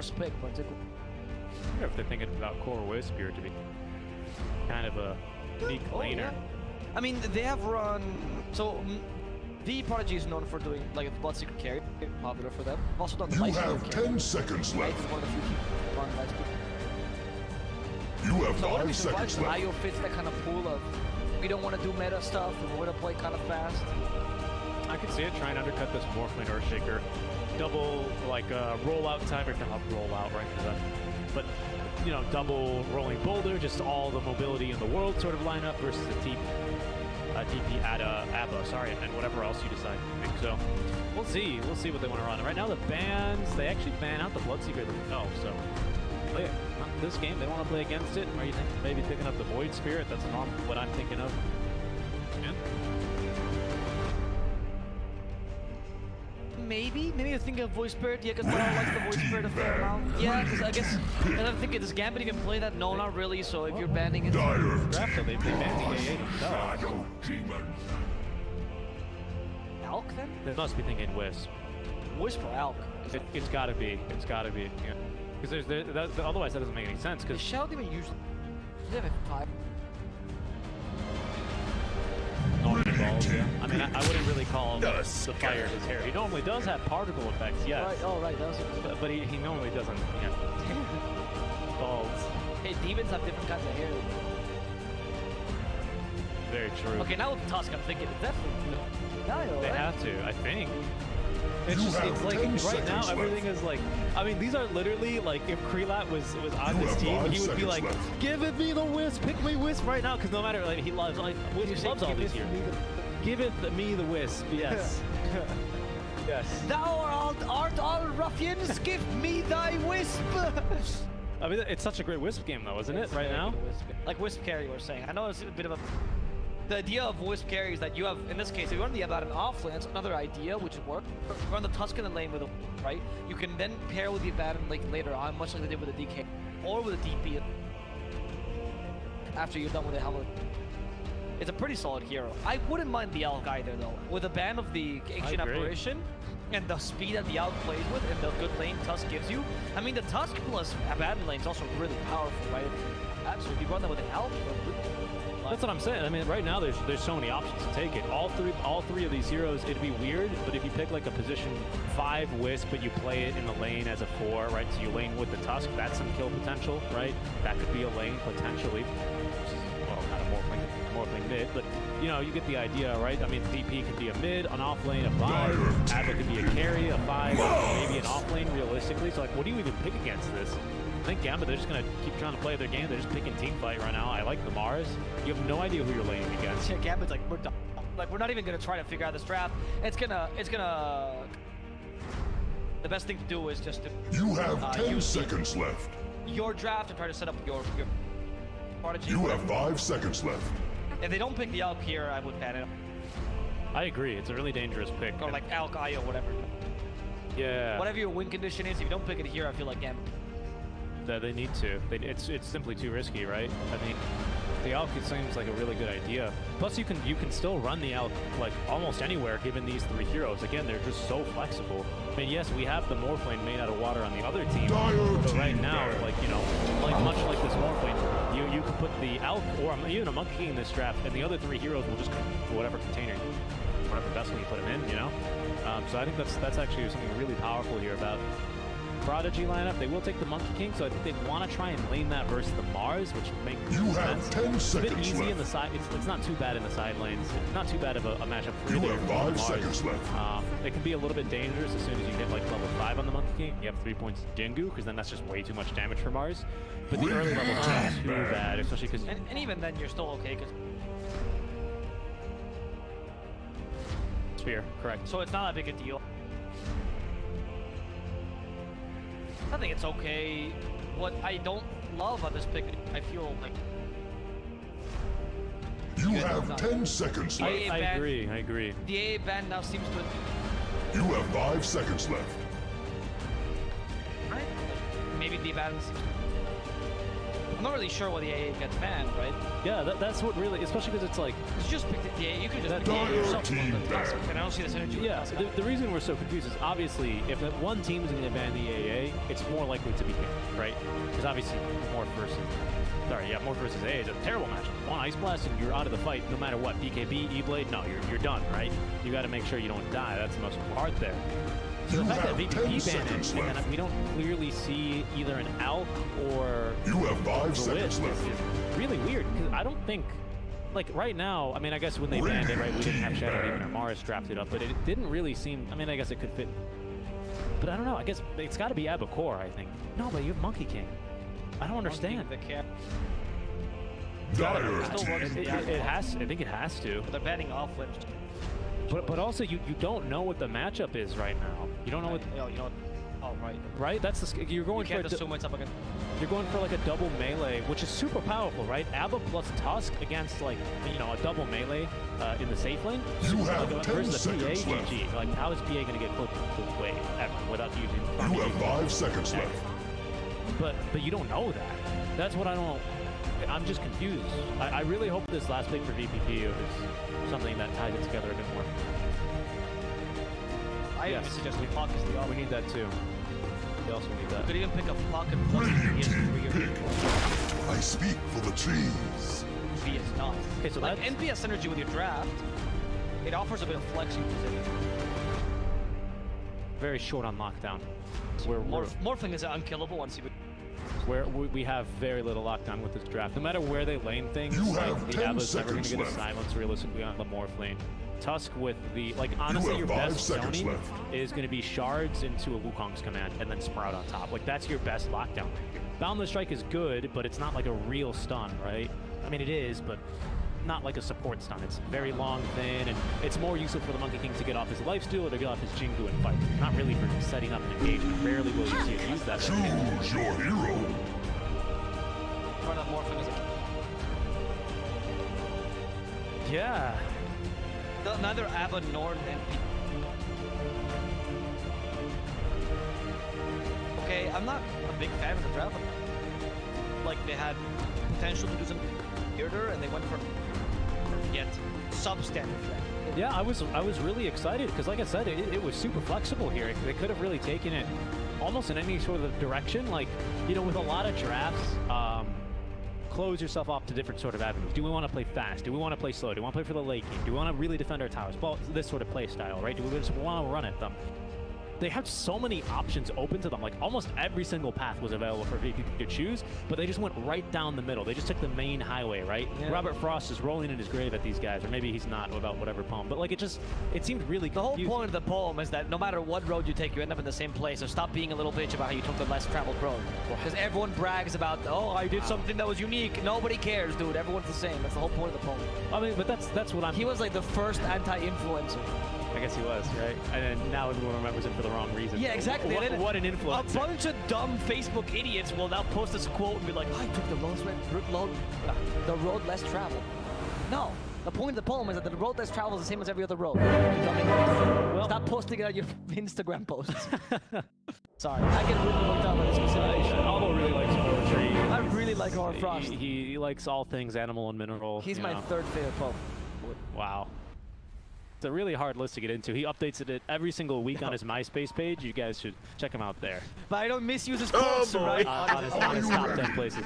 first pick, particularly. I wonder if they're thinking about Core Wisp here to be kind of a unique laner. Yeah. I mean, they have run... So, VP.PRODIGY is known for doing, like, a Bloodseeker carry. Popular for them. Also done the You Light have Stealer 10 seconds carry. left. It's one of the few people run Light Stealer. You have So I wouldn't 5 be surprised seconds if left. IO fits that kind of pool of, we don't want to do meta stuff, and we want to play kind of fast. I could see it trying to undercut this Morphling Earthshaker. Double, like, rollout time, or not rollout, right? But, you know, double rolling boulder, just all the mobility in the world sort of lineup versus a DP at ABBA, sorry, and whatever else you decide to pick. So we'll see what they want to run. Right now the bans, they actually ban out the Bloodseeker themselves, so play it. Not this game, they don't want to play against it. Or you think maybe picking up the Void Spirit? That's not what I'm thinking of. Yeah. Maybe you think of Void Spirit, yeah, because no one likes the Void Spirit a fair amount. Yeah, because I guess, and I'm thinking, does Gambit even play that? No, not really, so if you're banning it... Draft, so they banned the AA themselves. Alk, then? They must be thinking Wisp. Wisp or Alk? It's gotta be, yeah. Because otherwise that doesn't make any sense, The because... Shell even usually... They have a 5. Balls, yeah. I mean, I wouldn't really call the fire his hair. He normally does have particle effects, yes. Right, oh right, that was it. But he normally doesn't, you know. Balls. Hey, demons have different kinds of hair. Very true. Okay, now with Tusk, I'm thinking it's definitely... They have to, I think. It's just, it's like, right now, everything is like, I mean, these are literally, like, if Krelat was on this team, he would be like, give it me the Wisp, pick me Wisp right now, because no matter, like, he loves, like, Wisp loves all these here. Give it me the Wisp, yes. Yes. Thou art all ruffians, give me thy Wisp! I mean, it's such a great Wisp game, though, isn't it, right now? Like Wisp carry, we're saying. I know it's a bit of a... The idea of Wisp carry is that you have, in this case, if you run the Abaddon off lane, that's another idea, which would work. Run the Tuscan lane with a, right? You can then pair with the Abaddon like later on, much like they did with the DK, or with a DP after you're done with the Helmet. It's a pretty solid hero. I wouldn't mind the Elk either, though. With the ban of the Ancient Apparition, and the speed that the Elk plays with, and the good lane Tusk gives you, I mean, the Tusk plus Abaddon lane is also really powerful, right? Absolutely. If you run that with an Elk, that's what I'm saying. I mean, right now there's so many options to take it. All three of these heroes, it'd be weird, but if you pick like a position 5 Wisp, but you play it in the lane as a 4, right? So you lane with the Tusk, that's some kill potential, right? That could be a lane potentially. Which is, well, kind of morphling mid, but you know, you get the idea, right? I mean, DP could be a mid, an off lane, a 5. Abba could be a carry, a 5, maybe an off lane realistically. So like, what do you even pick against this? I think Gambit, they're just going to keep trying to play their game. They're just picking team fight right now. I like the Mars. You have no idea who you're laning against. Yeah, Gambit's like, we're done. Like, we're not even going to try to figure out this draft. It's gonna... The best thing to do is just to... You have 10 seconds left. Your draft and try to set up your Prodigy. You have 5 seconds left. If they don't pick the Elk here, I would ban it. I agree. It's a really dangerous pick. Or like Elk, IO, whatever. Yeah. Whatever your win condition is, if you don't pick it here, I feel like Gambit. They need to. It's simply too risky, right? I mean, the Elk, it seems like a really good idea. Plus, you can still run the Elk like almost anywhere given these 3 heroes. Again, they're just so flexible. I mean, yes, we have the Morphling made out of water on the other team, but right now, like, you know, like much like this Morphling, you can put the Elk or even a Monkey King in this draft, and the other 3 heroes will just for whatever container, whatever vessel you put them in, you know. So I think that's actually something really powerful here about Prodigy lineup. They will take the Monkey King, so I think they want to try and lane that versus the Mars, which makes sense. 10 seconds a bit easy left. in the side. It's not too bad in the side lanes. It's not too bad of a matchup for You either have of 5 seconds left. It can be a little bit dangerous as soon as you hit like level 5 on the Monkey King. You have 3 points Jingu, because then that's just way too much damage for Mars. But the early levels are not too bad, especially because... And even then, you're still okay, because... Spear, correct. So it's not that big a deal. I think it's okay. What I don't love on this pick, I feel like... You have 10 seconds left. I agree. The AA ban now seems to... You have 5 seconds left. Right? Maybe the ban seems... I'm not really sure why the AA gets banned, right? Yeah, that's what really, especially because it's like... You just pick the AA, you can just pick the AA yourself. And I don't see the synergy with Yeah, the reason we're so confused is obviously if that one team is going to ban the AA, it's more likely to be King, right? Because obviously Morph versus... Sorry, yeah, Morph versus AA is a terrible matchup. One Ice Blast and you're out of the fight no matter what. BKB, E-Blade, no, you're done, right? You got to make sure you don't die. That's the most important part there. So the fact that VP banned it, and then we don't clearly see either an ALK or You have 5 seconds is left. really weird, because I don't think, like right now, I mean, I guess when they banned it, right, we didn't have Shadow Demon or Mars drafted up, but it didn't really seem, I mean, I guess it could fit. But I don't know, I guess it's got to be Abacor, I think. No, but you have Monkey King. I don't understand. Dire It has, I think it has to. They're banning off flips. But also, you don't know what the matchup is right now. You don't know what... You know what? Oh, right. Right? That's the... You're going you can't assume it's up again. You're going for like a double melee, which is super powerful, right? Abba plus Tusk against like, you know, a double melee in the safe lane. You have like, 10 versus the PA, seconds left. GG. Like, how is PA going to get close to the wave ever without using... You have 5 seconds left. But you don't know that. That's what I don't... I'm just confused. I really hope this last pick for VP.P is something that ties it together a bit more. I even suggest we pocket the off. We need that too. We also need that. We could even pick a pocket plus Radiant PS3 team or pick. I speak for the trees. V is not. Okay, so like that's... NPS synergy with your draft, it offers a bit of flex you can take. Very short on lockdown. Morphing is unkillable once you... We have very little lockdown with this draft. No matter where they lane things, You like have the 10 Abba's never going to get a seconds left. silence realistically on the Morph lane. Tusk with the, like, honestly, your have 5 best seconds zoning left. is going to be shards into a Wukong's command and then Sprout on top. Like, that's your best lockdown. Boundless Strike is good, but it's not like a real stun, right? I mean, it is, but not like a support stun. It's very long, thin, and it's more useful for the Monkey King to get off his lifesteal or to get off his Jingu and fight. Not really for setting up an engagement. Rarely will you see it use that. Choose your hero. Run up Morphing as a... Yeah. Neither Abba nor NP. Okay, I'm not a big fan of the draft. Like, they had potential to do some theater, and they went for yet substandard draft. Yeah, I was really excited because, like I said, it was super flexible here. They could have really taken it almost in any sort of direction. Like, you know, with a lot of drafts, close yourself off to different sort of avenues. Do we want to play fast? Do we want to play slow? Do we want to play for the late game? Do we want to really defend our towers? Well, this sort of play style, right? Do we just want to run at them? They have so many options open to them. Like, almost every single path was available for VP to choose, but they just went right down the middle. They just took the main highway, right? Yeah. Robert Frost is rolling in his grave at these guys, or maybe he's not about whatever poem, but like, it seemed really confusing. The whole point of the poem is that no matter what road you take, you end up in the same place, so stop being a little bitch about how you took the less traveled road. Because everyone brags about, oh, I did something that was unique. Nobody cares, dude. Everyone's the same. That's the whole point of the poem. I mean, but that's what I'm... He was like the first anti-influencer. I guess he was, right? And then now everyone remembers him for the wrong reason. Yeah, exactly. What an influence. A bunch of dumb Facebook idiots will now post this quote and be like, I took the road less traveled. No. The point of the poem is that the road less traveled is the same as every other road. Well, stop posting it on your Instagram posts. Sorry, I get really worked out by this consideration. Aldo really likes poetry. I really like Robert Frost. He likes all things animal and mineral. He's my third favorite poem. Wow. It's a really hard list to get into. He updates it every single week on his MySpace page. You guys should check him out there. But I don't misuse his quotes, right? On his top 10 places.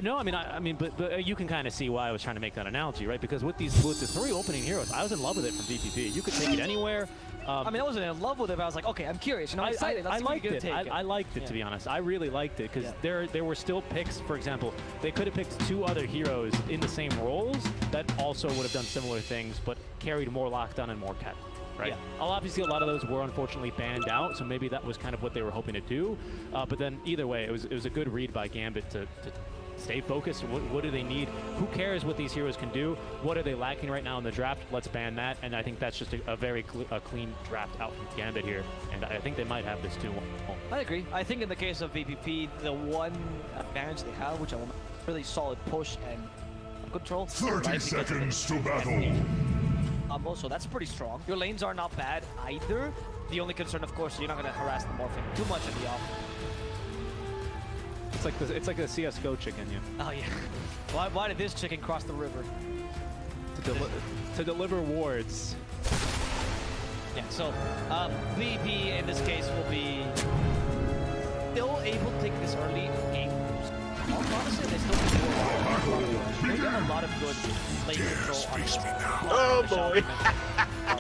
No, I mean, but you can kind of see why I was trying to make that analogy, right? Because with the 3 opening heroes, I was in love with it from VP.P. You could take it anywhere. I mean, I wasn't in love with it, but I was like, okay, I'm curious. You know, I'm excited. I liked it. I liked it, to be honest. I really liked it because there were still picks. For example, they could have picked 2 other heroes in the same roles that also would have done similar things, but carried more lockdown and more cat. Right. Yeah. Obviously, a lot of those were unfortunately banned out, so maybe that was kind of what they were hoping to do. But then, either way, it was a good read by Gambit to stay focused. What do they need? Who cares what these heroes can do? What are they lacking right now in the draft? Let's ban that. And I think that's just a very clean draft out from Gambit here. And I think they might have this too. I agree. I think in the case of VP.P, the one advantage they have, which I want, really solid push and control. 30 seconds to battle. So that's pretty strong. Your lanes are not bad either. The only concern, of course, is you're not going to harass the Morphing too much in the off. it's like a CS:GO chicken, yeah. Oh yeah. Why did this chicken cross the river? To deliver wards. Yeah. So VP in this case will be still able to take this early game. Honestly, they still can do they have a lot of good lane control on Oh boy.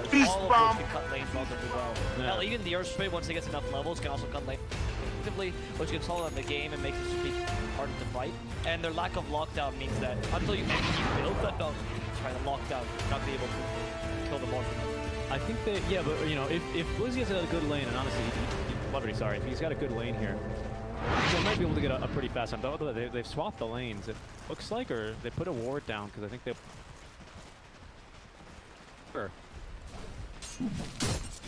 Beast bomb. Can cut lanes relatively well. Yeah. Hell, even the Earth Spray, once it gets enough levels, can also cut lanes effectively, which can solve on the game and makes it harder to fight. And their lack of lockdown means that until you build that try to lockdown, you're not be able to kill them off. I think that, yeah, but you know, if Blizzy has a good lane, and honestly, Liberty, sorry, if he's got a good lane here, they might be able to get a pretty fast time. Though they've swapped the lanes, it looks like, or they put a ward down because I think they. Sure.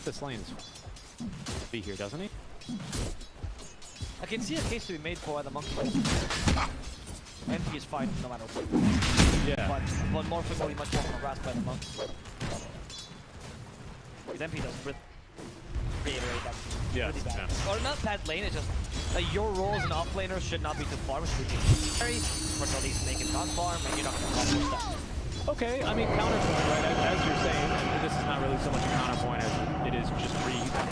This lane's be here, doesn't he? I can see a case to be made for the monkey. MP is fine no matter what. Yeah. But Morphin will be much more harassed by the monk. His MP does reiterate that. Yeah, Really bad. yeah. Or not bad lane, it's just your role as an offlaner should not be to farm, it should be carry, but at least make it not farm, and you're not going to accomplish that. Okay, I mean, counterpoint, right? As you're saying, and this is not really so much a counterpoint as it is just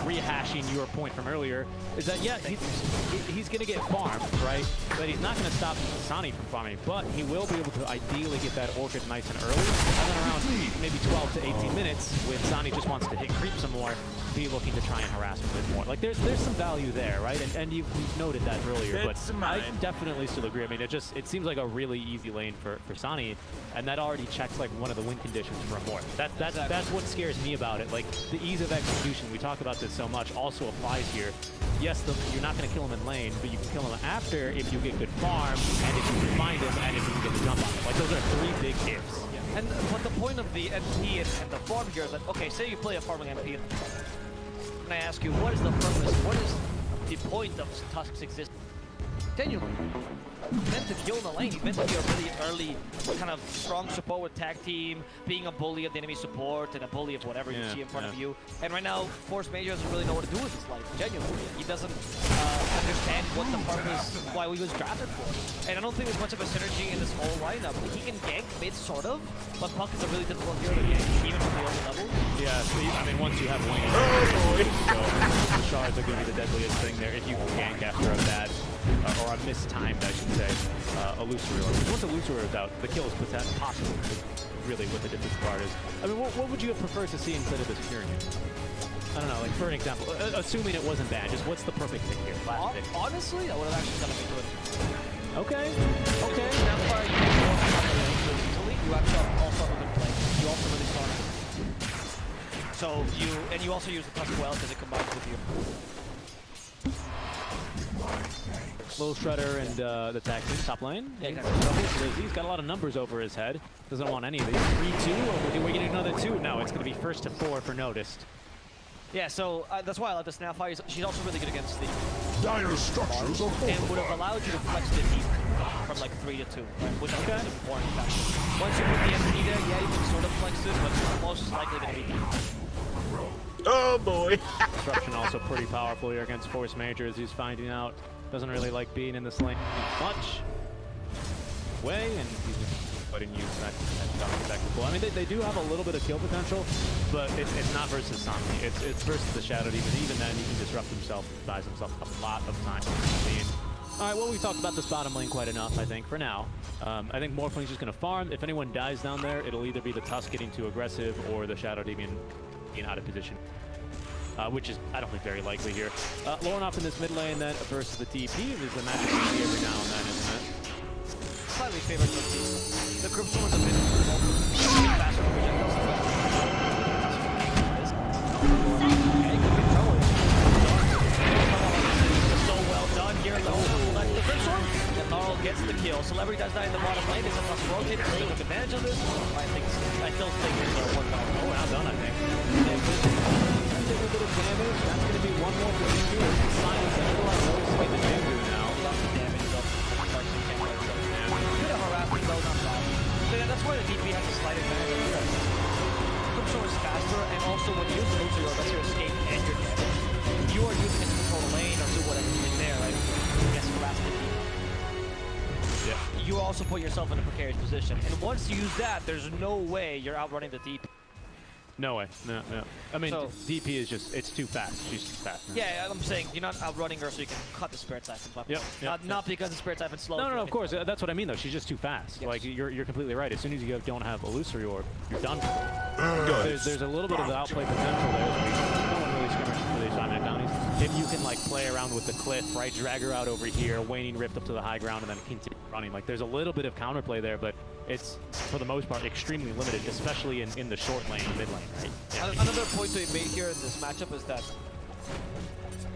rehashing your point from earlier, is that, yeah, he's going to get farmed, right? But he's not going to stop Sani from farming, but he will be able to ideally get that Orchid nice and early, and then around maybe 12 to 18 minutes, when Sani just wants to hit creep some more, be looking to try and harass him a bit more. Like, there's some value there, right? And you've noted that earlier, but I definitely still agree. I mean, it seems like a really easy lane for Sani, and that already checks like one of the win conditions for a Morph. That's what scares me about it. Like, the ease of execution, we talk about this so much, also applies here. Yes, you're not going to kill him in lane, but you can kill him after if you get good farm, and if you can find him, and if you can get the jump on him. Like, those are three big ifs. Yeah. But the point of the MP and the farm here is that, okay, say you play a farming MP, and I ask you, what is the purpose, what is the point of Tusk's existence? Genuinely. He's meant to kill in the lane, he's meant to be a really early kind of strong support with tag team, being a bully of the enemy support and a bully of whatever you see in front of you. And right now, Force Major doesn't really know what to do with his life, genuinely. He doesn't understand what the purpose, why he was drafted for. And I don't think there's much of a synergy in this whole lineup. He can gank mid, sort of, but Puck is a really difficult hero to gank, even from the early level. Yeah, I mean, once you have Wayne, so the shards are going to be the deadliest thing there if you can gank after a bad, or a mistimed, I should say, Illusory. Once Illusory is out, the kill is possible, really, what the difference part is. I mean, what would you have preferred to see instead of this Fury? I don't know, like, for an example, assuming it wasn't bad, just what's the perfect pick here? Honestly, I would have actually done it good. Okay. Now, far, you actually also have a good play. You also really strong. So you also use the Tusk well because it combines with you. Little Shredder and the tag team, top lane. Yeah, exactly. He's got a lot of numbers over his head. Doesn't want any of these. 3-2, or we get another 2? No, it's going to be first to 4 for Noticed. Yeah, so that's why I like the Snapfire. She's also really good against the Dire structures are and would have fortified. allowed you to flex the deep from like 3 to 2, right? Which I think is important factor. Once you put the MP there, yeah, you can sort of flex it, but it's most likely going to be deep. Oh boy. Disruption also pretty powerful here against Force Major, as he's finding out. Doesn't really like being in this lane much. Way, and he's just putting use that spectacle. I mean, they do have a little bit of kill potential, but it's not versus Somni. It's versus the Shadow Demon. Even then, he can disrupt himself and buys himself a lot of time. All right, well, we've talked about this bottom lane quite enough, I think, for now. I think Morphling's just going to farm. If anyone dies down there, it'll either be the Tusk getting too aggressive or the Shadow Demon being out of position. Which is, I don't think, very likely here. Lauren off in this mid lane then versus the TP. There's a magic TP every now and then, isn't it? Slightly favored the Crypto one's a bit faster projectiles. So well done here, low the Crypto, and Gnarl gets the kill. Celebrity does die in the bottom lane. It's a plus rotate, so they took advantage of this. I still think it's a one down. Oh, well done, I think. A little bit of damage. That's going to be one more for Jingu. Silence and a lot of noticing the Jingu now. Lots of damage up. Bit of harassment though, not bad. So yeah, that's why the DP has a slight advantage of this. Crypto is faster, and also when you use the Lucio, that's your escape and your damage. You are using it to control the lane or do whatever you did there, right? Yes, harass the DP. you also put yourself in a precarious position. And once you use that, there's no way you're outrunning the DP. No way. No. I mean, So- DP is just, it's too fast. She's too fast. Yeah, I'm saying you're not outrunning her so you can cut the Spirit Siphon. Yep. Not because the Spirit Siphon slows. No, of course. That's what I mean, though. She's just too fast. Yes. Like, you're completely right. As soon as you don't have Illusory Orb, you're done. Good. There's a little bit of outplay potential there. No one really skirmishes for these Diamond Bounties. If you can, like, play around with the cliff, right, drag her out over here, waning Rift up to the high ground, and then continue running. Like, there's a little bit of counterplay there, but it's, for the most part, extremely limited, especially in the short lane, mid lane, right? Yeah. Another point to be made here in this matchup is that,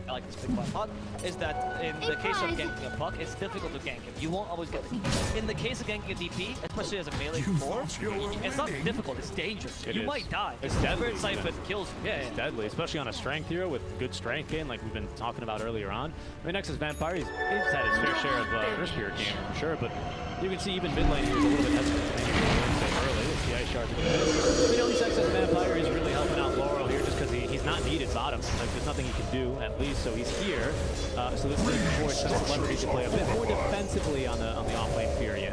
I like this big blind hot, is that in the case of ganking a puck, it's difficult to gank him. You won't always get the kill. In the case of ganking a DP, especially as a melee core, it's not difficult, it's dangerous. It you is. might die. It's The deadly, Spirit Siphon kills you. It's deadly, especially on a strength hero with good strength gain, like we've been talking about earlier on. I mean, next is Vampire. He's had his fair share of wrist spear game, for sure, but you can see even mid lane, he was a little bit hesitant so early. The CIS shards are going to miss. At least Excess Vampire is really helping out Laurel here just because he's not needed bottom. Like, there's nothing he can do, at least, so he's here. So this is forced the Celebrity to play a bit more defensively on the off-lane Fury.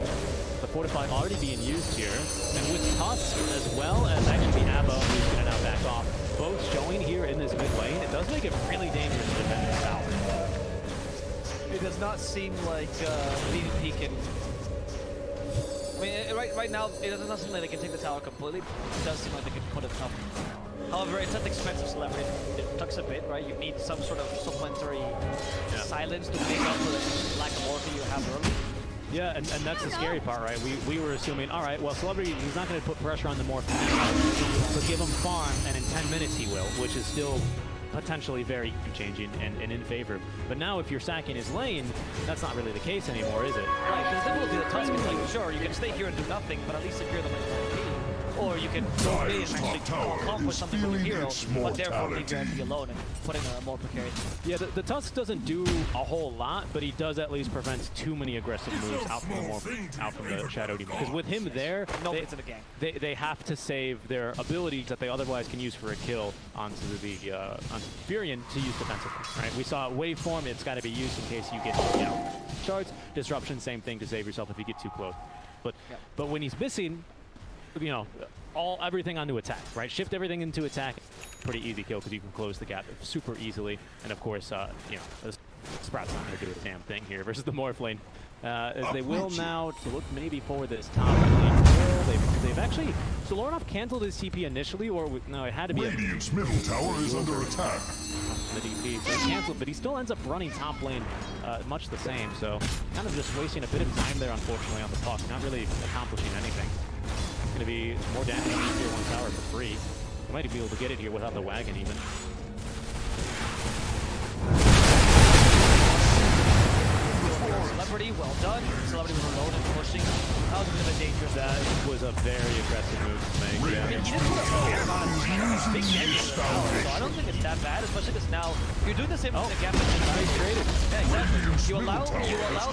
The Fortify already being used here, and with Tusk as well as actually Abba, who's going to now back off, both showing here in this mid lane, it does make it really dangerous to defend this tower. It does not seem like VP can... I mean, right now, it doesn't seem like they can take the tower completely. It does seem like they can put it up. However, it's an expensive celebrity. It tucks a bit, right? You need some sort of supplementary silence to make up for the lack of order you have early. Yeah, and that's the scary part, right? We were assuming, all right, well, Celebrity, he's not going to put pressure on the Morph, but give him farm, and in 10 minutes he will, which is still potentially very changing and in favor. But now if you're sacking his lane, that's not really the case anymore, is it? Right, because then we'll do the Tusk is like, sure, you can stay here and do nothing, but at least secure the lane. Or you can go in and actually accomplish something with your hero, but therefore leave your enemy alone and put in a more precarious. Yeah, the Tusk doesn't do a whole lot, but he does at least prevent too many aggressive moves out from the Shadow Demon. Because with him there, Nobody's in the gang. They have to save their abilities that they otherwise can use for a kill onto the Furion to use defensively, right? We saw Waveform, it's got to be used in case you get, shards. Disruption, same thing to save yourself if you get too close. But when he's missing, everything onto attack, right? Shift everything into attack. Pretty easy kill because you can close the gap super easily. And of course, the Sprout's not going to do a damn thing here versus the Morph lane. As they will now look maybe for this top lane kill. They've actually, so Lornoff canceled his TP initially, or no, it had to be Radiant's middle tower is under attack. The DP, so he canceled, but he still ends up running top lane much the same. So kind of just wasting a bit of time there, unfortunately, on the puck. Not really accomplishing anything. Going to be more damage on the tier 1 tower for free. We might be able to get it here without the wagon even. Celebrity, well done. Celebrity was alone and pushing. That was a bit of a dangerous. That was a very aggressive move to make. Yeah. He didn't put a fair amount of big damage to the tower, so I don't think it's that bad, especially because now you're doing the same thing again. Yeah, exactly. You allow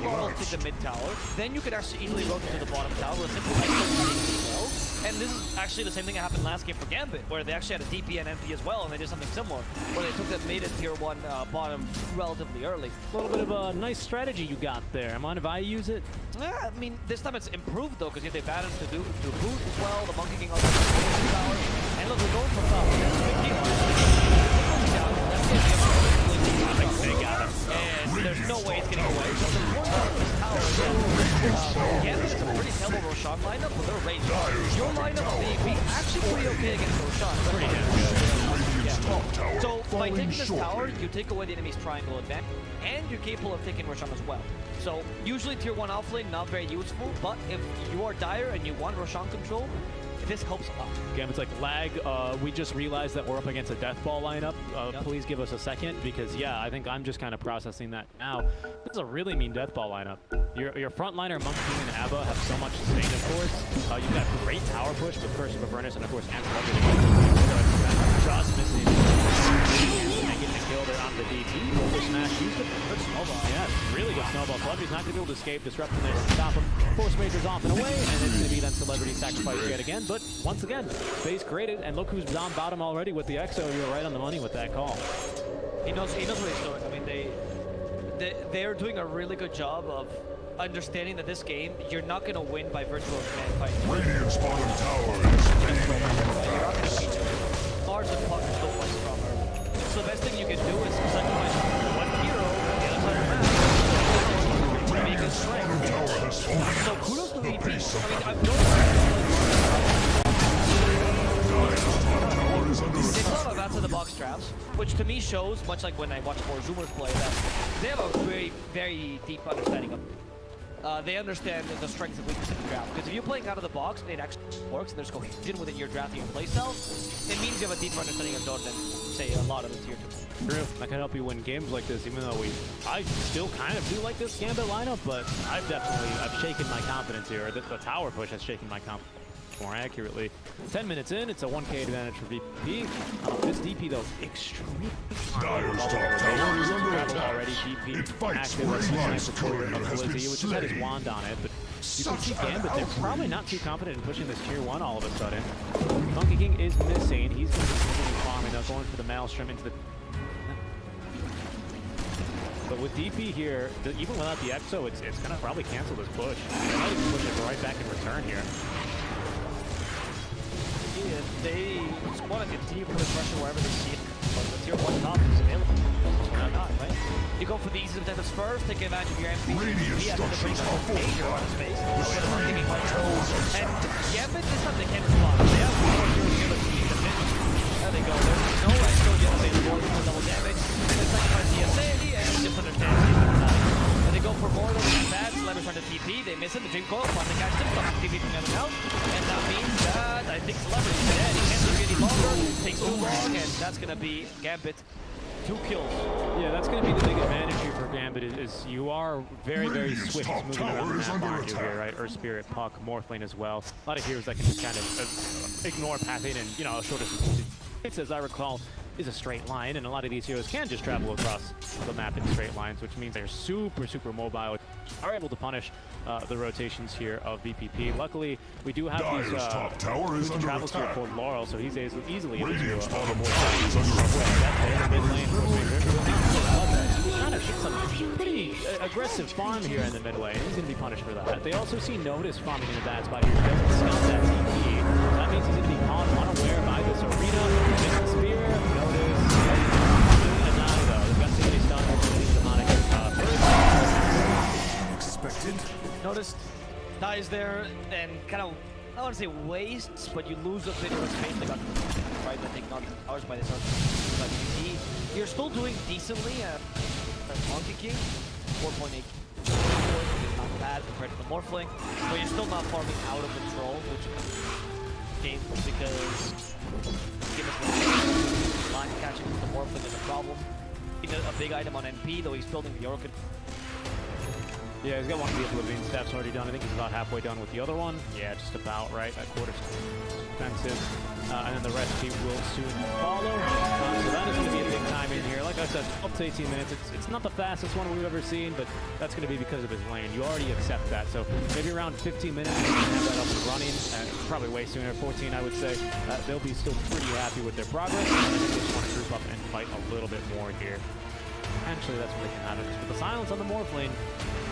Laurel to take the mid tower, then you could actually easily rotate to the bottom tower with simple well. And this is actually the same thing that happened last game for Gambit, where they actually had a DP and MP as well, and they did something similar, where they took that mid and tier 1 bottom relatively early. A little bit of a nice strategy you got there. Mind if I use it? Yeah, I mean, this time it's improved though, because you have the Baton to boot as well, the Monkey King also has power. And look, we're going for top. That's a big deal. They got him. And there's no way it's getting away. So the point of this tower again, Gambit is a pretty terrible Roshan lineup, but they're ranged. Your lineup will be actually pretty okay against Roshan. Pretty good. So by taking this tower, you take away the enemy's triangle advantage, and you're capable of taking Roshan as well. So usually tier 1 offlane, not very useful, but if you are dire and you want Roshan control, this helps a lot. Gambit's like, lag, we just realized that we're up against a death ball lineup. Please give us a second, because yeah, I think I'm just kind of processing that now. This is a really mean death ball lineup. Your frontliner, Monkey King and Abba have so much sustain, of course. You've got great tower push with Curse of Avernus, and of course, just missing. And getting a kill there on the DP. Roller smash, used it. Good snowball. Yeah, really good snowball. Celebrity's not going to be able to escape. Disruption there to stop him. Force Major's off and away, and it's going to be then Celebrity sacrifice yet again. But once again, space created, and look who's down bottom already with the EXO. You're right on the money with that call. He knows what he's doing. I mean, they're doing a really good job of understanding that this game, you're not going to win by virtual command fight. Radiant's bottom tower is being collapsed. Mars and Puck are still quite stronger. So the best thing you can do is sacrifice one hero on the other side of the map to make his strength. So kudos to VP. I mean, I've noticed they thought of outside the box traps, which to me shows, much like when I watch more Zoomers play, that they have a very, very deep understanding of they understand the strengths and weaknesses of the draft. Because if you're playing out of the box and it actually works and there's cohesion within your drafting and playstyle, it means you have a deeper understanding of Dota than, say, a lot of the tier 2. True. That can help you win games like this, even though I still kind of do like this Gambit lineup, but I've shaken my confidence here. Or the tower push has shaken my confidence more accurately. 10 minutes in, it's a 1k advantage for VP. This DP though, extremely Dire's top tower is under attack. already. DP It fights active for as its the life. sniper courier Courier of has been Blizzy, which has had his slain. wand on it, but you can Such see an Gambit, they're outrage. probably not too confident in pushing this tier 1 all of a sudden. Monkey King is missing. He's going to continue farming now, going for the Maelstrom into the... But with DP here, even without the Exo, it's going to probably cancel this push. They might even push it right back in return here. Yeah, they just want to continue putting pressure wherever they see it. But the tier 1 top is available. Why not, right? You go for the easy objectives first, take advantage of your MP. Radiant structures are Major on his face. fortified. And Gambit, this time they can't respond. They have more heroes here to see the mid. There they go. There's no extra yet available for double damage. They sacrifice the SA and he just understands it. And they go for more than that. Leverage on the TP. They miss it. The Dream Coil. Plastic catch them. Stop the TP from coming out. And that means that I think Celebrity is dead. He can't live any longer. Takes too long. And that's going to be Gambit. 2 kills. Yeah, that's going to be the big advantage here for Gambit is you are very, very Radiant's swift top moving around the tower is map, under aren't you attack. here, right? Earth Spirit, Puck, Morphlane as well. A lot of heroes that can just kind of ignore pathing and, you know, short distance, as I recall, is a straight line, and a lot of these heroes can just travel across the map in straight lines, which means they're super, super mobile, are able to punish the rotations here of VPP. Luckily, we do have Dire's these top tower is under travels here attack. for Laurel, so he's easily able Radiant's to bottom tower is under attack. mid lane. Trying to hit some pretty aggressive farm here in the mid lane. He's going to be punished for that. They also see Notice farming in a bad spot here. He doesn't scout that TP. That means he's going to be caught unaware by this arena. Missing spear, Notice. And now though, they've got too many stuns for these demonic Expected. Noticed dies there and kind of, I don't want to say wastes, but you lose a bit of space. They got right, I think not hours by this but you're still doing decently at Monkey King, 4.8. Not bad compared to the Morphling, but you're still not farming out of control, which game because give us line catching with the Morphling is a problem. A big item on NP, though he's building the Orchid. Yeah, he's got one of the Oblivion steps already done. I think he's about halfway done with the other one. Yeah, just about, right? That quarter's expensive. And then the rest he will soon follow. So that is going to be a big time in here. Like I said, up to 18 minutes. It's not the fastest one we've ever seen, but that's going to be because of his lane. You already accept that. So maybe around 15 minutes, we can have that up and running. Probably way sooner, 14, I would say. They'll be still pretty happy with their progress. And I think they just want to group up and fight a little bit more here. Potentially, that's what they can have. With the silence on the Morphlane,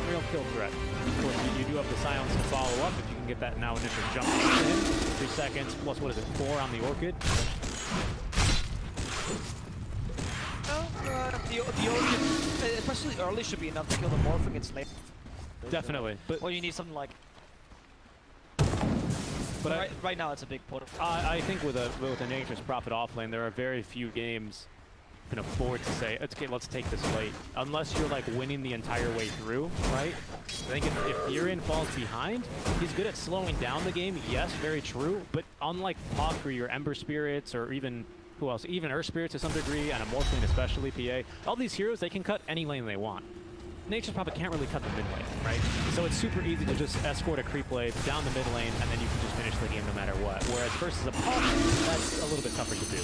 real kill threat. Of course, you do have the silence to follow up if you can get that now initial jump in. 3 seconds plus, what is it, 4 on the Orchid? The Orchid, especially early, should be enough to kill the Morphing. It's late. Definitely. But Well, you need something like... But right now, it's a big put. I think with a Nature's Prophet offlane, there are very few games you can afford to say, okay, let's take this late. Unless you're like winning the entire way through, right? I think if Furion falls behind, he's good at slowing down the game. Yes, very true. But unlike Puck or your Ember Spirits or even, who else? Even Earth Spirits to some degree, and a Morphling especially, PA. All these heroes, they can cut any lane they want. Nature's Prophet can't really cut the mid lane, right? So it's super easy to just escort a creep wave down the mid lane, and then you can just finish the game no matter what. Whereas versus a Puck, that's a little bit tougher to do.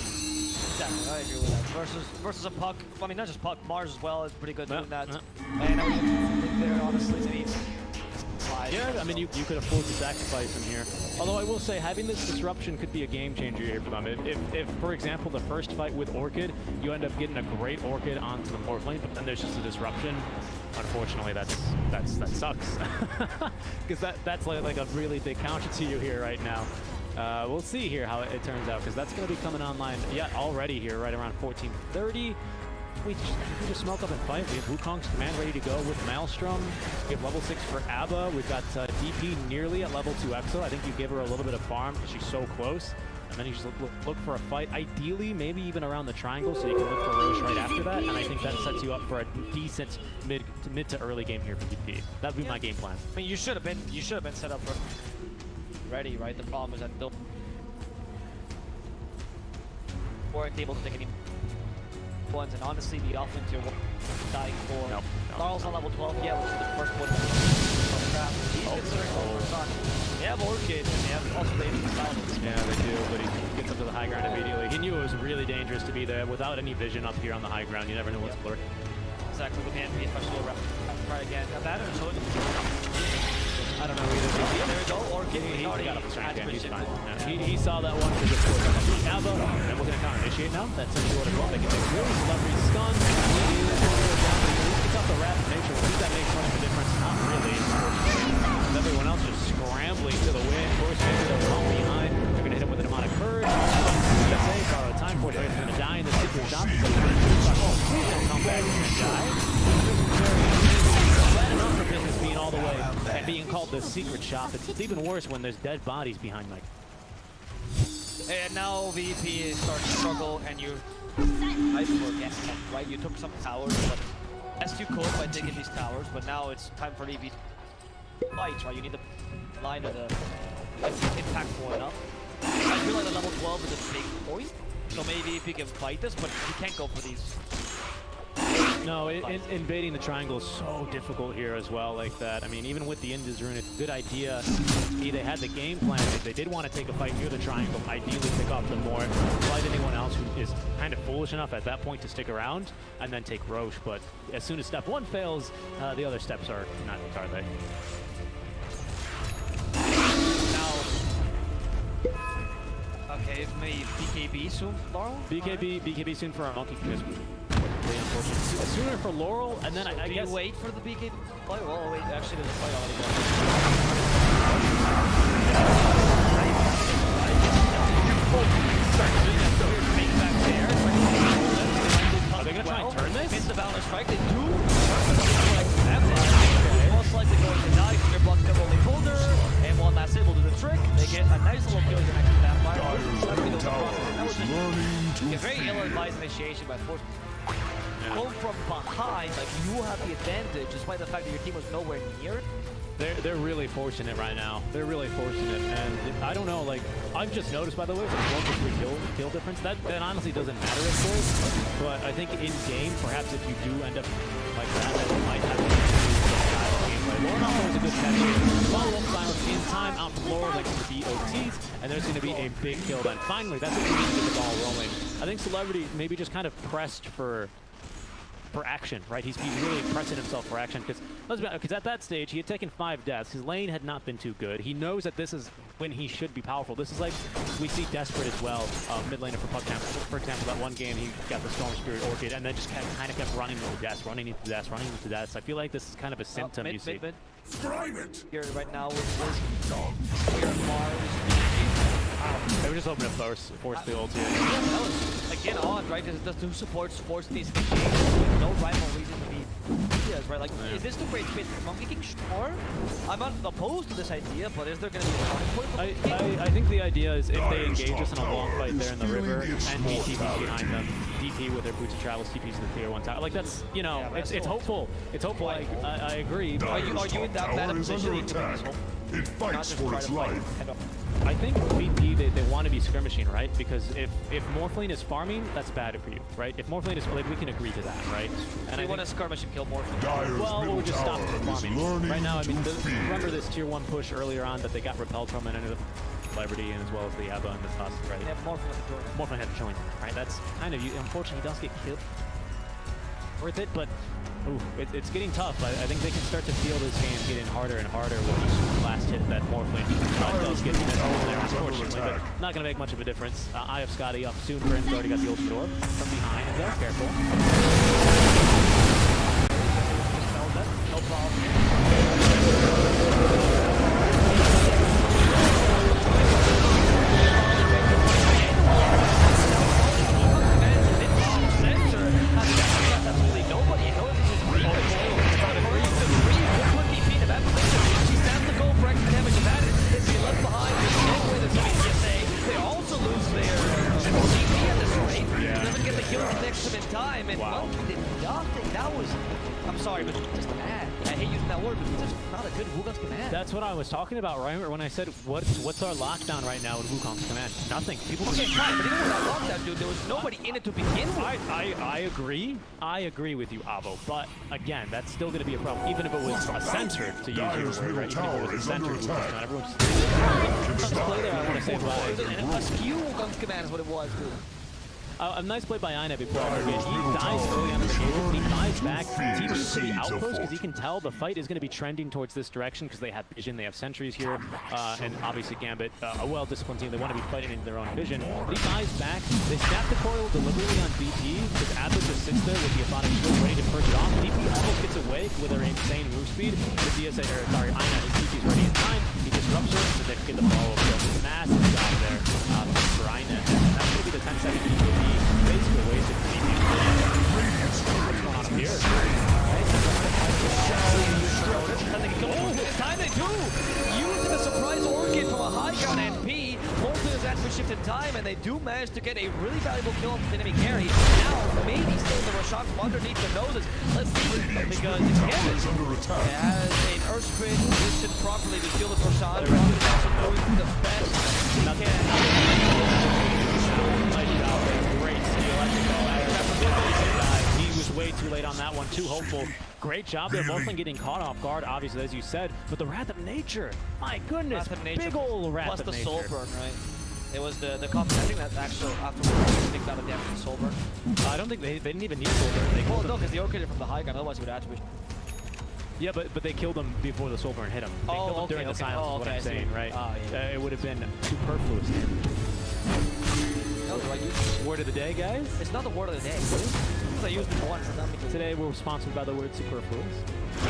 Exactly, I agree with that. Versus a Puck, I mean, not just Puck, Mars as well is pretty good doing that. Yeah. And I would think they're honestly to be 5. Yeah, I mean, you could afford to sacrifice him here. Although I will say, having this disruption could be a game changer here for them. If for example, the first fight with Orchid, you end up getting a great Orchid onto the Morph lane, but then there's just a disruption. Unfortunately, that sucks. Because that's like a really big counter to you here right now. We'll see here how it turns out, because that's going to be coming online already here, right around 14:30. We just smoke up and fight. We have Wukong's command ready to go with Maelstrom. We have level 6 for Abba. We've got DP nearly at level 2 Exo. I think you give her a little bit of farm because she's so close. And then you just look for a fight. Ideally, maybe even around the triangle, so you can look for Roche right after that. And I think that sets you up for a decent mid to early game here for DP. That'd be my game plan. I mean, you should have been set up for ready, right? The problem is that they weren't able to take any ones, and honestly, the offense here dying for. Laurel's on level 12, yeah, which is the first one. He's considering on. They have Orchid, and they have also the silence. Yeah, they do, but he gets up to the high ground immediately. He knew it was really dangerous to be there without any vision up here on the high ground. You never know what's lurking. Exactly, the man, especially right again. Now that is I don't know either. There we go, Orchid. He got up the strength again. He's fine. Yeah. He saw that one because it's the Abba, and we're going to counter initiate now. That's essentially what it's called. They can take really celebrity stun. It's up the rapid nature. I think that makes much of a difference. Not really. Everyone else just scrambling to the win. Force they'll fall behind. They're going to hit him with an amount of courage. Time for it. He's going to die in the secret shot. Please don't come back and die. Bad enough for business being all the way and being called the secret shop. It's even worse when there's dead bodies behind Mike. And now VP starts to struggle, and you right? You took some towers, but as you could by taking these towers, but now it's time for VP fights, right? You need the line of the impactful enough. I feel like the level 12 is a big point, so maybe if he can fight this, but he can't go for these. No, invading the triangle is so difficult here as well, like that. I mean, even with the Indus Rune, it's a good idea. They had the game plan. If they did want to take a fight near the triangle, ideally pick off the more, fight anyone else who is kind of foolish enough at that point to stick around, and then take Roche. But as soon as step 1 fails, the other steps are not, are they? Now, okay, maybe BKB soon, Laurel? BKB soon for our monkey, because unfortunate. Sooner for Laurel, and then I guess wait for the BKB fight. Well, wait, actually, there's a fight already Are they gonna try and turn this? Miss the balance strike. They do. Most likely going to die. Your block's double only holder, and one last able to do the trick. They get a nice little kill here next to that fire. That was a very ill-advised initiation by Force. Go from behind, like you have the advantage, despite the fact that your team was nowhere near. They're really forcing it right now. They're really forcing it, and I don't know. Like I've just noticed, by the way, the 1 to 3 kill difference. That honestly doesn't matter at first, but I think in game, perhaps if you do end up like that, it might have gameplay. Lauren also is a good catch here. Follow up silence in time out from Laurel, like the BOTs, and there's going to be a big kill. Then finally, that's what you need to get the ball rolling. I think Celebrity maybe just kind of pressed for action, right? He's really pressing himself for action because at that stage he had taken 5 deaths. His lane had not been too good. He knows that this is when he should be powerful. This is like we see Desperate as well, mid laner for PUBG. For example, that one game he got the Storm Spirit Orchid and then just kind of kept running into deaths, running into deaths. I feel like this is kind of a symptom you see. Here right now with here Mars. They were just hoping to force the ult here. That was again odd, right? The 2 supports force these initiations with no rhyme or reason to be ideas, right? Like, is this the great space for Monkey King? Sure. I'm not opposed to this idea, but is there going to be a starting point? I think the idea is if they engage us in a long fight there in the river and DP's behind them, DP with their boots of travel, TP's the tier 1 tower. Like that's, you know, yeah, it's hopeful. It's hopeful. I agree. Are you in that bad position? It fights for its life. I think VP, they want to be skirmishing, right? Because if Morphlane is farming, that's bad for you, right? If Morphlane is, like, we can agree to that, right? And I want to skirmish and kill Morphlane. Well, we'll just stop from farming. Right now, I mean, remember this tier 1 push earlier on that they got repelled from and ended up Celebrity and as well as the Abba and the Tusk, right? Yeah, Morphlane had to join, right? That's kind of, unfortunately, he does get killed. Worth it, but Ooh, it's getting tough. I think they can start to feel this game getting harder and harder with each last hit that Morphling does get missed over there, unfortunately, but not going to make much of a difference. Eye of Scotty up soon for him. He's already got the ultimate orb from behind, and they're careful. No problem. Wow. Did nothing. That was, I'm sorry, but just bad. I hate using that word, but it's just not a good Wukong's command. That's what I was talking about, right? When I said, what's our lockdown right now in Wukong's command? Nothing. People okay, fine, but even with that lockdown, dude, there was nobody in it to begin with. I agree. I agree with you, Avo. But again, that's still going to be a problem, even if it was a center to use your word, right? Even if it was a center to Wukong's everyone's play there. I want to say and a skew Wukong's command is what it was, dude. A nice play by Ina before he dies early on in the game. He dies back, teams to the outpost because he can tell the fight is going to be trending towards this direction because they have vision, they have sentries here, and obviously Gambit, a well-disciplined team, they want to be fighting into their own vision. But he dies back, they snap the coil deliberately on VP because Atlas just sits there with the Aponic shield ready to purge it off. DP almost gets away with her insane move speed. The DSA, Ina, his DP's ready in time. He disrupts her, so they get the follow-up. So massive job there for Ina. And that's going to be the 10-second DP. Basically wasted for DP. What's going on up here? It's time they do! Using a surprise orchid from a high ground NP, both players actually shift in time, and they do manage to get a really valuable kill on the enemy carry. Now, maybe still the Roshan from underneath the noses. Let's see, because it's Gambit. It has an Earthspin positioned properly to deal with Roshan. Also doing the best he can. Great steal. He was way too late on that one, too hopeful. Great job there, Morphling getting caught off guard, obviously, as you said, but the Wrath of Nature, my goodness, big ol' Wrath of Nature. Plus the soul burn, right? It was the comp. I think that's actually afterwards. I think that would damage the soul burn. I don't think they didn't even need soul burn. Well, no, because the orchid from the high ground, otherwise it would attribute. Yeah, but they killed him before the soul burn hit him. They killed him during the silence, is what I'm saying, right? Yeah. It would have been superfluous. That was the right use. Word of the day, guys? It's not the word of the day. Because I used it once. Today we're sponsored by the word superfluous. I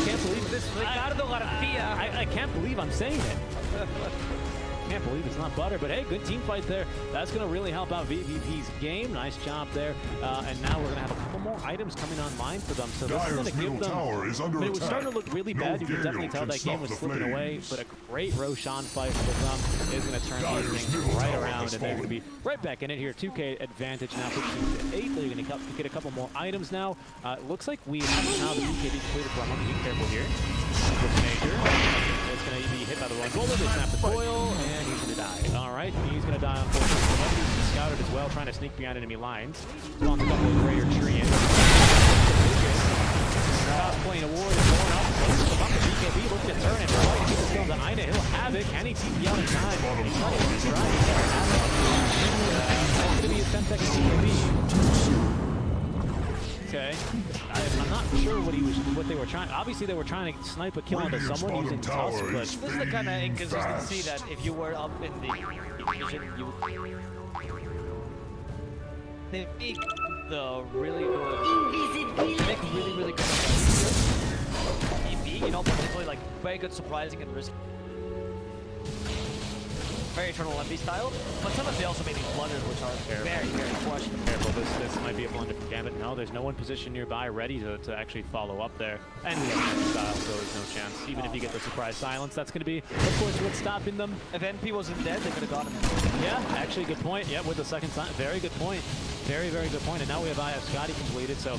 can't believe this. Ricardo Garcia. I can't believe I'm saying it. Can't believe it's not butter, but hey, good team fight there. That's going to really help out VVP's game. Nice job there. And now we're going to have a couple more items coming online for them. So this is going to give them... it was starting to look really bad. You can definitely tell that game was slipping away, but a great Roshan fight for them is going to turn these things right around, and they're going to be right back in it here. 2K advantage now, 15 to 8. They're going to get a couple more items now. Looks like we have now the BKB completed for a moment. Be careful here. Major. It's going to be hit by the one golden. They snap the coil, and he's going to die. All right, he's going to die, unfortunately. He's scouted as well, trying to sneak behind enemy lines. Spawns a couple of Greater Tree in. Playing a war is going up. The BKB looking to turn and fight. He just killed the Ina. He'll have it. Can he TP out in time? He's trying to try. That's going to be a 10-second BKB. Okay, I'm not sure what they were trying. Obviously, they were trying to snipe a kill onto someone using Tusk, but this is the kind of inconsistency that if you were up in the division, you would. They make the really good. They make really good. EP, you know, particularly like very good, surprising and risky. Very Eternal MP style, but sometimes they also make these blunders which are very questionable. Careful, this might be a blunder for Gambit. No, there's no one positioned nearby ready to actually follow up there. And we have MP style, so there's no chance. Even if you get the surprise silence, that's going to be, of course, what's stopping them. If NP wasn't dead, they could have got him. Yeah, actually, good point. Yeah, with the second time. Very good point. Very good point. And now we have IF Scotty completed, so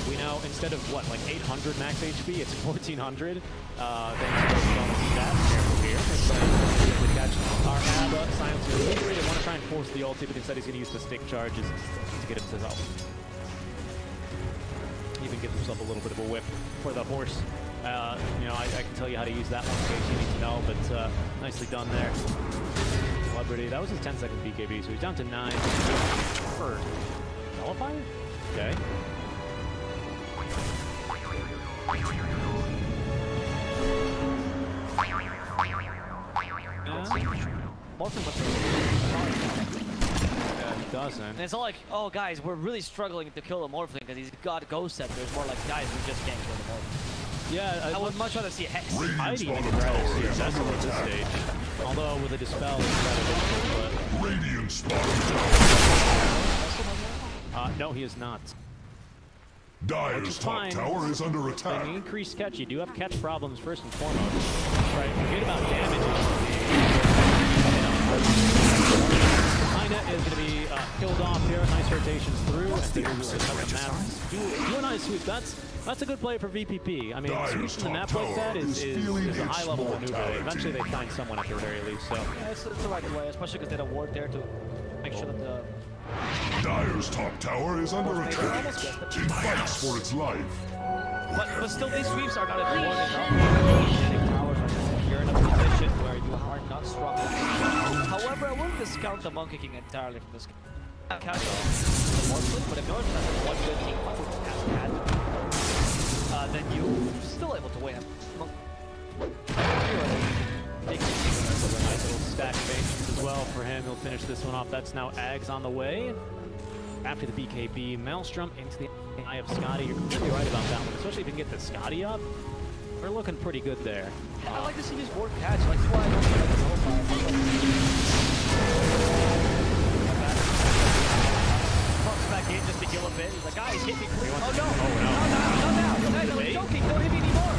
we now, instead of what, like 800 max HP, it's 1400. Thanks for that. Careful here. To catch our ABBA, silence your delivery. They want to try and force the ulti, but instead he's going to use the stick charges to get himself. Even gives himself a little bit of a whip for the horse. You know, I can tell you how to use that one in case you need to know, but nicely done there. Celebrity, that was his 10-second BKB, so he's down to 9. nullifier? Okay. Yeah, he doesn't. And it's not like, oh guys, we're really struggling to kill the Morphling because he's got Ghost Scepter. It's more like, guys, we just can't kill the Morphling. Yeah, I would much rather see a Hex. I'd even rather see a Vessel at this stage. Although with a Dispel, it's rather difficult, but... Radiant's bottom tower. no, he is not. Dire's top fine. tower is under attack. When you increase catch, you do have catch problems first and foremost. Right, forget about damage. Kinda is going to be killed off here. Nice rotations through. Do a nice sweep. That's a good play for VP.P. I mean, sweeping the map like that is a high-level maneuver. Eventually, they find someone at the very least. So Yeah, it's the right play, especially because they had a ward there to make sure that the... Dire's top tower is under attack. It fights for its life. But still, these sweeps are not important enough. Getting towers are just, you're in a position where you are not strong. However, I wouldn't discount the Monkey King entirely from this game. Catch the Morphling, but if North has one good team fight with then you're still able to win. nice little stack of patience as well for him. He'll finish this one off. That's now Ags on the way. After the BKB, Maelstrom into the eye of Scotty. You're completely right about that one, especially if you can get the Scotty up. We're looking pretty good there. Yeah, I like to see these ward catch. Like, that's why I don't like the Hellfire. Pops back in just to kill a bit. He's like, guys, hit me quick. Oh no! Oh, no. Not now! Guys, I was joking. Don't hit me anymore.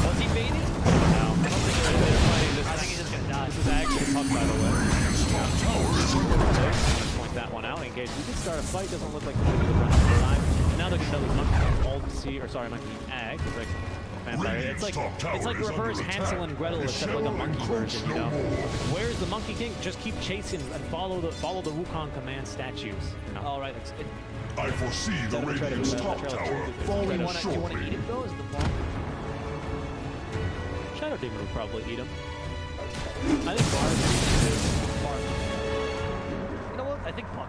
Was he baiting? No. I don't think they're fighting this. I think he's just gonna die. This is actually Puck, by the way. Point that one out. Engage. We could start a fight. Doesn't look like the run of the time. And now they're gonna tell Monkey all to see, or sorry, Monkey Ag. It's like reverse Hansel and Gretel, except like a monkey version, you know. Where's the Monkey King? Just keep chasing and follow the Wukong command statues. You know? All right. I foresee the Radiant's top tower falling Do you want to eat shortly. him though? Is the ball? Shadow Demon would probably eat him. I think Bard. You know what? I think Puck.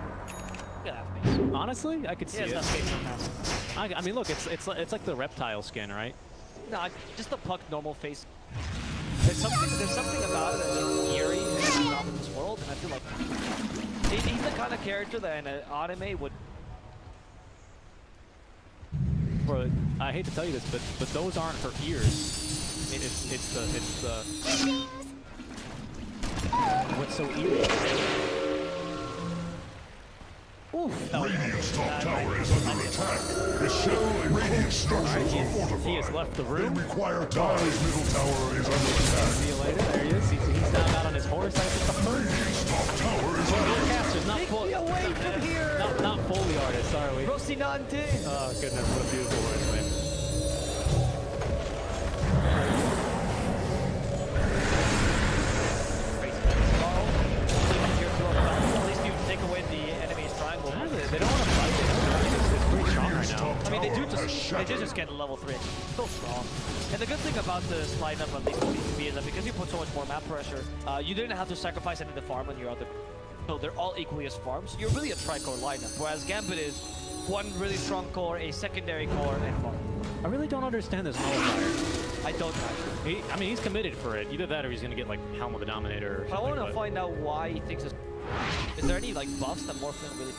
Get after me. Honestly, I could see It's it. not skating no pass. I mean, look, it's like the reptile skin, right? No, just the Puck normal face. There's something about it that's eerie and not in this world, and I feel like he's the kind of character that in an anime would. Bro, I hate to tell you this, but those aren't her ears. It's the what's so eerie? Oof. Radiant's top tower is under attack. Its shadowy radiant structures are fortified. He has left the room. They require Dire's middle tower is under attack. See you later. There he is. He's down out on his horse. Radiant's top tower is under attack. Casters, not Take full. me away from here! Not fully artist, are we? Rocinante! Oh goodness, what a beautiful word, man. At least you take away the enemy's triangle. They don't want to fight. It's pretty strong right now. I mean, they just get level 3. It's still strong. And the good thing about this lineup of these BKB is that because you put so much more map pressure, you didn't have to sacrifice any of the farm on your other. So they're all equally as farms. You're really a tri-core lineup, whereas Gambit is one really strong core, a secondary core, and farm. I really don't understand this nullifier. I don't actually. I mean, he's committed for it. Either that or he's going to get, like, Helm of the Dominator or something. I want to find out why he thinks this. Is there any, like, buffs that Morphling really...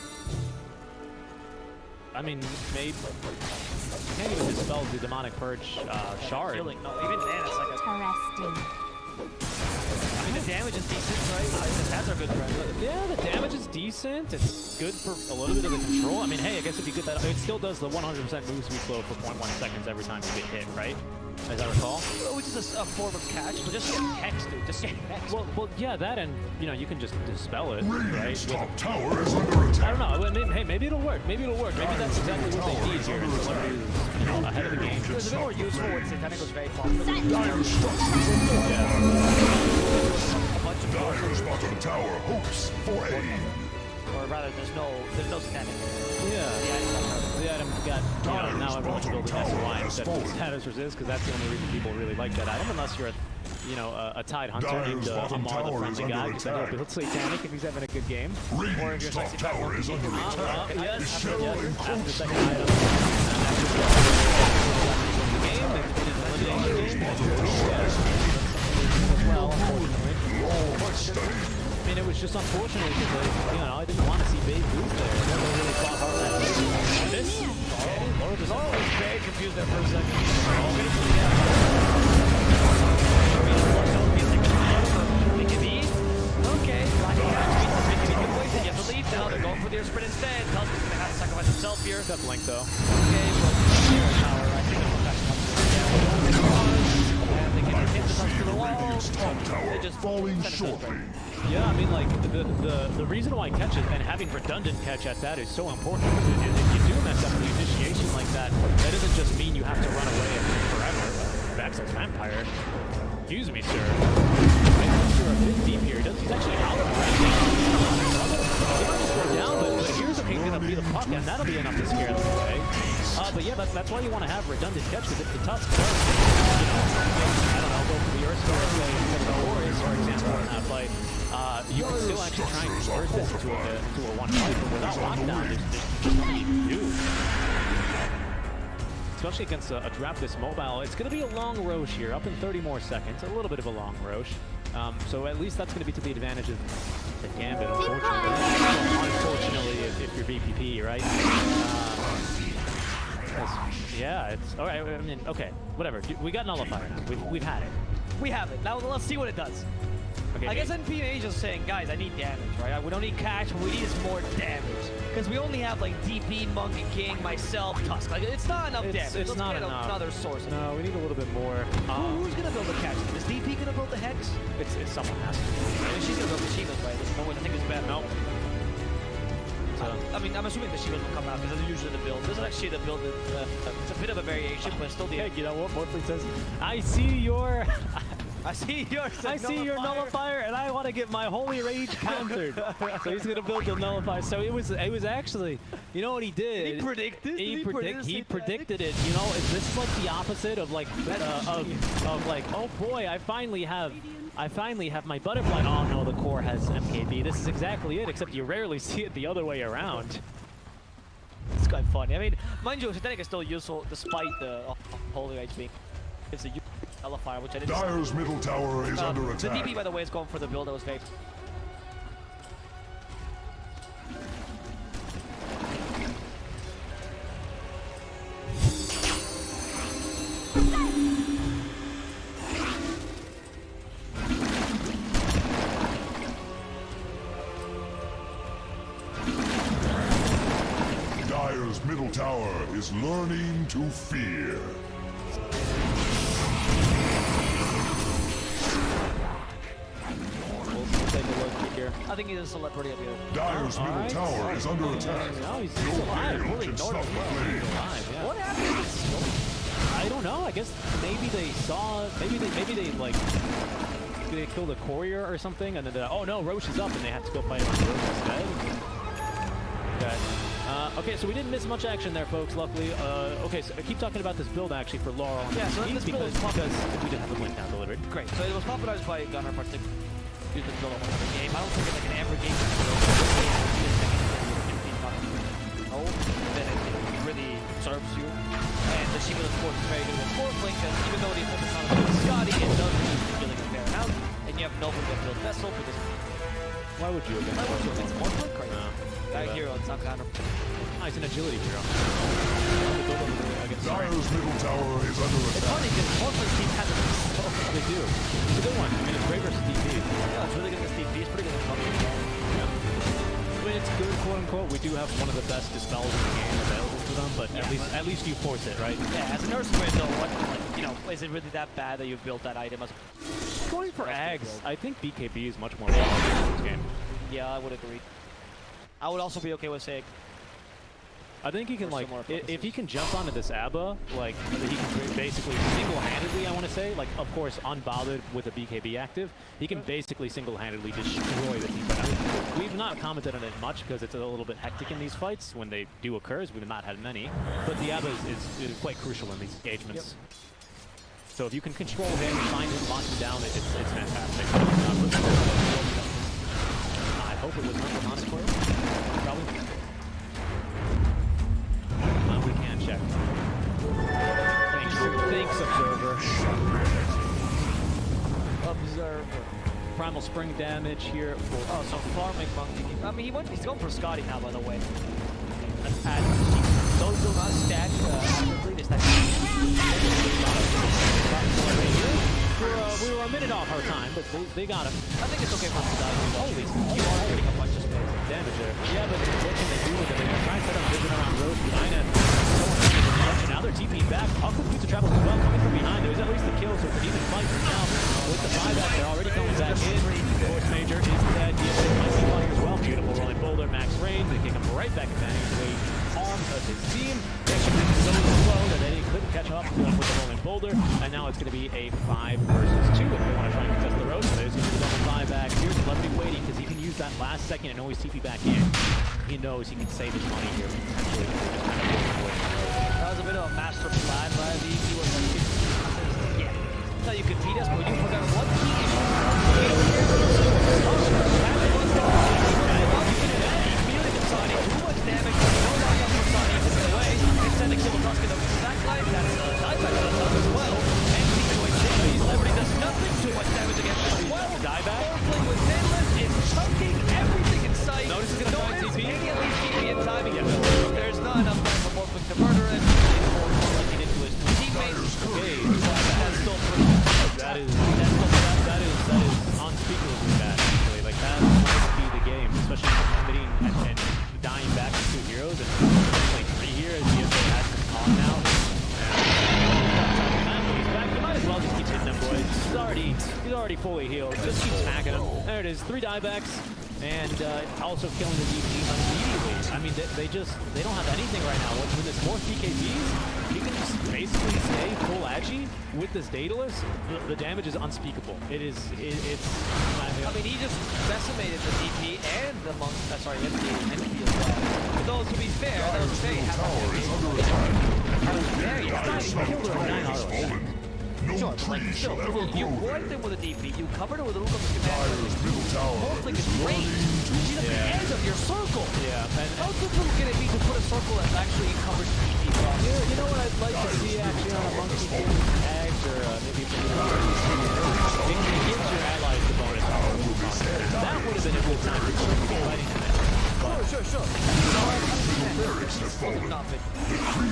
I mean, maybe... You can't even dispel the Demonic Purge shard. Killing. No, even then, it's like a... Interesting. I mean, the damage is decent, right? The stats are good, right? Yeah, the damage is decent. It's good for a little bit of the control. I mean, hey, I guess if you get that... It still does the 100% move speed flow for 0.1 seconds every time you get hit, right? As I recall. Which is a form of catch, but just get hex, dude. Just get hex. Well, yeah, that and, you know, you can just dispel it, right? Radiant's top tower is under attack. I don't know. I mean, hey, maybe it'll work. Maybe it'll work. Maybe that's exactly what they need here. Is somebody who's, you know, ahead of the game. It's a bit more useful when Satanic was very far. Dire's structures are fortified. A bunch of Dire's bottom tower hopes for aid. or rather, there's no Satanic. Yeah. The item got, you know, now everyone's building SY instead of status resist, because that's the only reason people really like that item, unless you're a you know, a Tide Hunter named Dire's bottom Amar the tower is friendly under guy, because I know attack. Bill's satanic if he's having a good game. Radiant's top tower is under attack. Yes, His shadow after the encroaches. second item. Game, and it is an elimination game. As well, unfortunately. I mean, it was just unfortunate because, you know, I didn't want to see Babe lose there. I never really thought hard at that. This, Laura just was very confused there for a second. Okay, you have to leave now. They're going for their sprint instead. Tusk is going to have to sacrifice himself here. got Blink though. Okay, well, tower. I think they'll back and they can hit the Tusk to the wall. Radiant's top tower They just falling send it shortly. Yeah, I mean, like, the reason why catch it and having redundant catch at that is so important. Because if you do mess up the initiation like that, that doesn't just mean you have to run away forever. Baxel's Vampire. Excuse me, sir. You're a bit deep here. He's actually out of range. He might just go down, but here's a going to be the puck, and that'll be enough to scare them away. But yeah, that's why you want to have redundant catch, because if the Tusk does, you know, I don't know, go for the Earth Star, say, the Warriors, for example, in that fight, you can still actually try and convert this into a one fight, but without lockdown, there's just nothing you can do. Especially against a draft this mobile. It's going to be a long Roche here, up in 30 more seconds, a little bit of a long Roche. So at least that's going to be to the advantage of the Gambit, unfortunately, if you're VPP, right? Yeah, it's all right. I mean, okay, whatever. We got Nullifier now. We've had it. We have it. Now let's see what it does. Okay, I guess NPA is just saying, guys, I need damage, right? We don't need cash, what we need is more damage. Because we only have like DP, Monkey King, myself, Tusk. Like, it's not enough damage. It's Let's not get enough. Another source. No, we need a little bit more. Who's gonna build the catch? Is DP gonna build the Hex? It's someone has to. I mean, she's gonna build the Shivas, right? There's no one I think is better. Nope. I mean, I'm assuming the Shivas will come out because that's usually the build. This is actually the build that it's a bit of a variation, but still the. Hey, you know what? Morphling says, I see your. I see your nullifier, and I want to get my holy rage countered. So he's gonna build the nullifier. So it was actually, you know what he did? He predicted. He predicted it. You know, is this like the opposite of like of like, oh boy, I finally have my butterfly. Oh no, the core has MKB. This is exactly it, except you rarely see it the other way around. It's quite funny. I mean, mind you, Satanic is still useful despite the holy rage being. It's a Nullifier, which I didn't. Dire's middle tower is under The attack. DP, by the way, is going for the build that was very. Dire's middle tower is learning to fear. Take a look here. I think he's a celebrity up here. Dire's middle tower is under attack. No, he's No alive. gale Fully can stop ignored the him. flame. He's alive, yeah. What happened? I don't know. I guess maybe they saw, maybe they like, they killed a courier or something, and then oh no, Roche is up, and they had to go fight Roche instead. Okay. Okay, so we didn't miss much action there, folks. Luckily. Okay, so I keep talking about this build actually for Laurel. Yeah, so this build is because we didn't have the blink down delivered. Great. So it was popularized by Gunnar particularly. Use this build on one other game. I don't think it's like an every game. Oh, then it really serves you. And the Shiva, of course, is very good with fourth link, and even though the opponent's not a Scotty, it does really compare out. And you have Nova that build Vessel because. Why would you against I would do against fourth link, right? No. That hero, it's not kind of. Oh, he's an agility hero. Dire's middle tower is under It's attack. funny because fourth link team has a. They do. It's a good one. I mean, it's great versus DP. Yeah, it's really good against DP. It's pretty good against Puppy. I mean, it's good, quote unquote. We do have one of the best dispels in the game available to them, but at least you force it, right? Yeah, as a nurse grid though, what, like, you know, is it really that bad that you've built that item? As Going for Ags, I think BKB is much more powerful in this game. Yeah, I would agree. I would also be okay with saying. I think he can, For like, similar if he purposes. can jump onto this ABBA, like, he can basically single-handedly, I want to say, like, of course, unbothered with a BKB active, he can basically single-handedly destroy the team. I mean, we've not commented on it much because it's a little bit hectic in these fights when they do occur, as we've not had many, but the ABBA is quite crucial in these engagements. Yep. So if you can control him, find him, lock him down, it's fantastic. I hope it was not the honest player. Probably. We can check. Thanks, Observer. Observer. Primal Spring damage here for... Oh, so farming Monkey. I mean, he's going for Scotty now, by the way. Let's add... Those do not stack they stack. We were a minute off our time, but they got him. I think it's okay for him to die. Holy, You are getting a bunch of space. damage there. Yeah, but what can they do with it? They're trying to set up vision around Rose behind him. Now they're TPing back. Awkward Pizza Travel as well, coming from behind. There's at least the kill, so it's an even fight now. With the buyback, they're already coming back in. Force Major is dead. DPC might be fighting as well. Beautiful rolling boulder, max range. They kick him right back advantage to the arms of his team. They should be so slow that they couldn't catch up with the rolling boulder. And now it's going to be a 5 versus 2 if they want to try and contest the road. So there's going to be double buyback. Here's Levity waiting because he can use that last second and always TP back in. He knows he can save his money here. That was a bit of a master plan by the he was like, yeah. Now you could beat us, but you forgot one key issue. Too much damage, no lock up for Sonny to get away. Instead of kill Tusk in the backline, that's a dieback on top as well. And he's Liberty does nothing, too much damage against him as well. Dieback. Playing with Endless is chunking everything in sight. Notice he's going to try TP. Maybe at least TP in timing. There's not enough time for Morphling to murder him. Looking into his teammates. Okay, that's still pretty bad. That is unspeakably bad, actually. Like, that might be the game, especially committing and dying back to 2 heroes. And playing 3 here, as ESL has been caught now. He's back. You might as well just keep hitting them, boys. He's already fully healed. Just keep smacking him. There it is. 3 diebacks. And also killing the DP immediately. I mean, they don't have anything right now. With this more PKBs, he can just basically stay full agi with this Daedalus. The damage is unspeakable. It's. I mean, he just decimated the DP and the monk. Sorry, NP as well. Though to be fair, that was very happy. Sure, but like, still, you wiped him with a DP, you covered it with a Luka Morphling is range. She's at the end of your circle. Yeah. And how difficult can it be to put a circle that actually covers DP from? You know what I'd like to see actually on a monkey game tags or maybe it gives your allies the bonus. That would have been a good time for fighting him. Sure.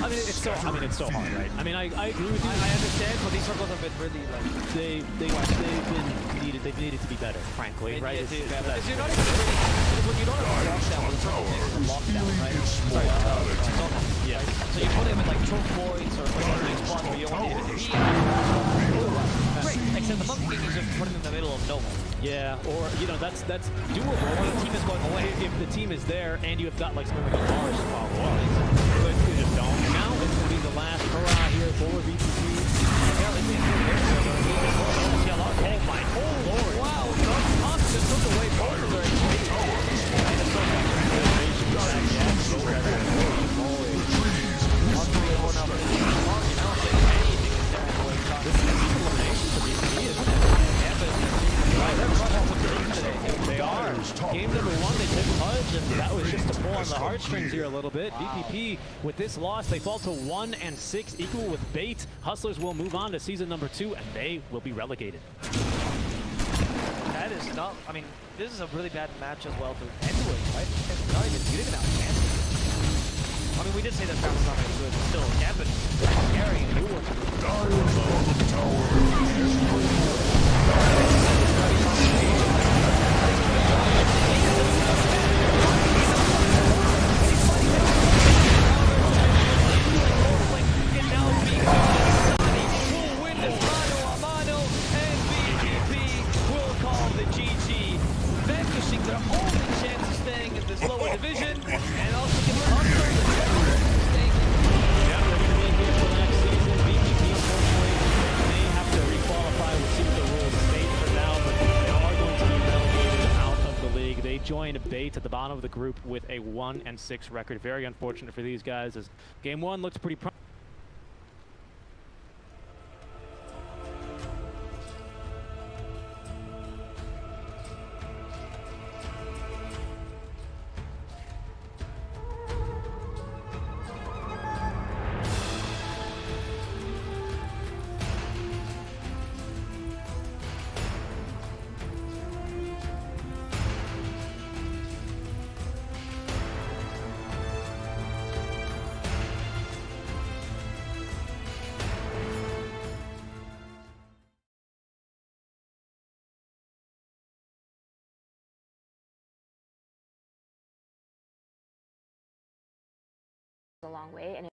I mean, it's so hard, right? I mean, I agree with you. I understand, but these circles have been really like they've needed to be better, frankly, right? Because you're not even really, when you don't have a lockdown, the circle makes a lockdown, right? Sorry, yeah. So you put him in like choke points or like nice spots where you don't want to hit it. Great, except the monkey king is just put him in the middle of nowhere. Yeah, or that's doable when the team is going away. If the team is there and you've got like something like a Mars follow up, but you just don't. Now it's gonna be the last hurrah here for VP. Oh my, oh lord! Wow, Austin took away both of their They are. Game number 1, they took Pudge, and that was just to pull on the heartstrings here a little bit. Wow. VP, with this loss, they fall to 1-6, equal with Bait. Hustlers will move on to season number 2, and they will be relegated. That is not, I mean, this is a really bad match as well to anyway, right? It's not even, you didn't even have a chance. I mean, we did say that Farrell's not very good, but still, Gambit carrying a new one. Their only chance of staying in this lower division, and also giving Hustle the chance of staying. Yeah, they're going to be here for the next season. VP, unfortunately, may have to requalify. We'll see what the rules state for now, but they are going to be relegated out of the league. They joined Bait at the bottom of the group with a 1-6 record. Very unfortunate for these guys, as game 1 looks pretty promising. a long way, and